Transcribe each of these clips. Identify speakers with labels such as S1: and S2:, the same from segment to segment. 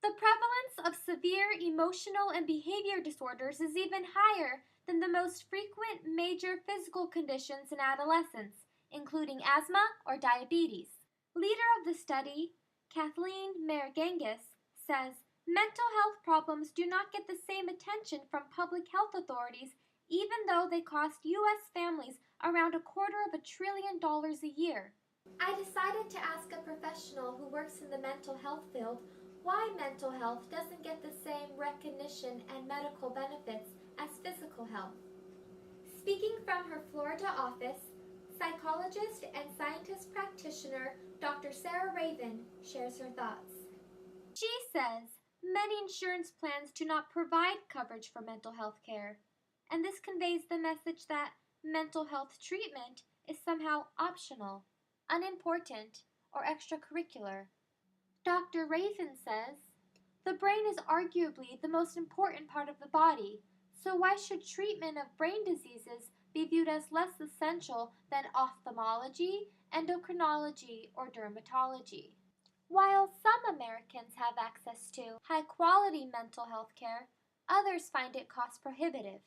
S1: The prevalence of severe emotional and behavior disorders is even higher than the most frequent major physical conditions in adolescents, including asthma or diabetes. Leader of the study, Kathleen Mergengis, says mental health problems do not get the same attention from public health authorities, even though they cost U.S. families around $250 billion a year. I decided to ask a professional who works in the mental health field why mental health doesn't get the same recognition and medical benefits as physical health. Speaking from her Florida office, psychologist and scientist practitioner Dr. Sarah Raven shares her thoughts. She says many insurance plans do not provide coverage for mental health care, and this conveys the message that mental health treatment is somehow optional, unimportant, or extracurricular. Dr. Raven says the brain is arguably the most important part of the body, so why should treatment of brain diseases be viewed as less essential than ophthalmology, endocrinology, or dermatology? While some Americans have access to high quality mental health care, others find it cost prohibitive.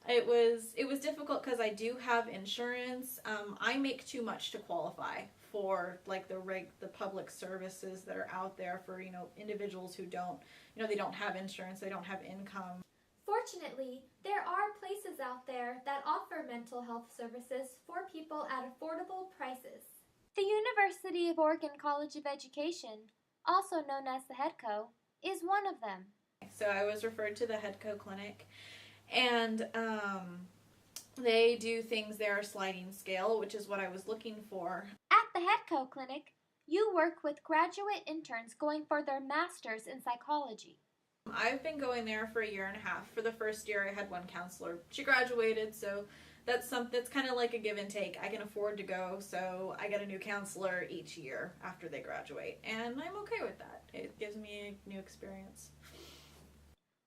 S2: It was difficult because I do have insurance. I make too much to qualify for like the public services that are out there for individuals who don't they don't have insurance, they don't have income.
S1: Fortunately, there are places out there that offer mental health services for people at affordable prices. The University of Oregon College of Education, also known as the HEDCO, is one of them.
S2: So I was referred to the HEDCO clinic, and they do things there sliding scale, which is what I was looking for.
S1: At the HEDCO clinic, you work with graduate interns going for their master's in psychology.
S2: I've been going there for a year and a half. For the first year, I had one counselor. She graduated, so that's kind of like a give and take. I can afford to go, so I get a new counselor each year after they graduate, and I'm okay with that. It gives me a new experience.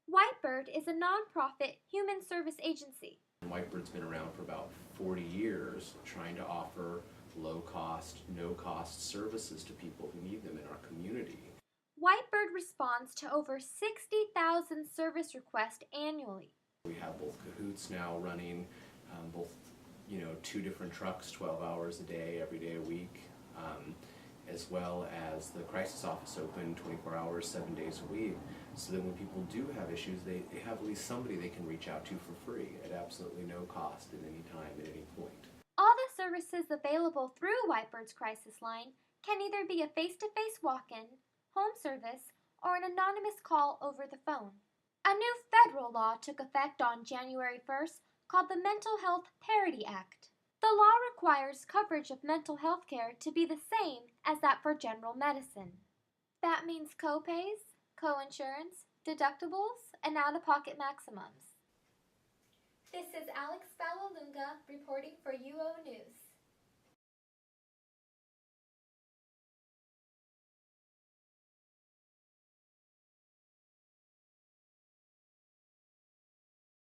S1: Whitebird is a nonprofit human service agency.
S3: Whitebird's been around for about 40 years, trying to offer low-cost, no-cost services to people who need them in our community.
S1: Whitebird responds to over 60,000 service requests annually.
S3: We have both Cahoots now running, both 2 different trucks, 12 hours a day, every day a week, as well as the crisis office open 24 hours, 7 days a week, so that when people do have issues, they have at least somebody they can reach out to for free at absolutely no cost at any time, at any point.
S1: All the services available through Whitebird's crisis line can either be a face-to-face walk-in, home service, or an anonymous call over the phone. A new federal law took effect on January 1st called the Mental Health Parity Act. The law requires coverage of mental health care to be the same as that for general medicine. That means co-pays, co-insurance, deductibles, and out-of-pocket maximums. This is Alex Balalunga reporting for UO News.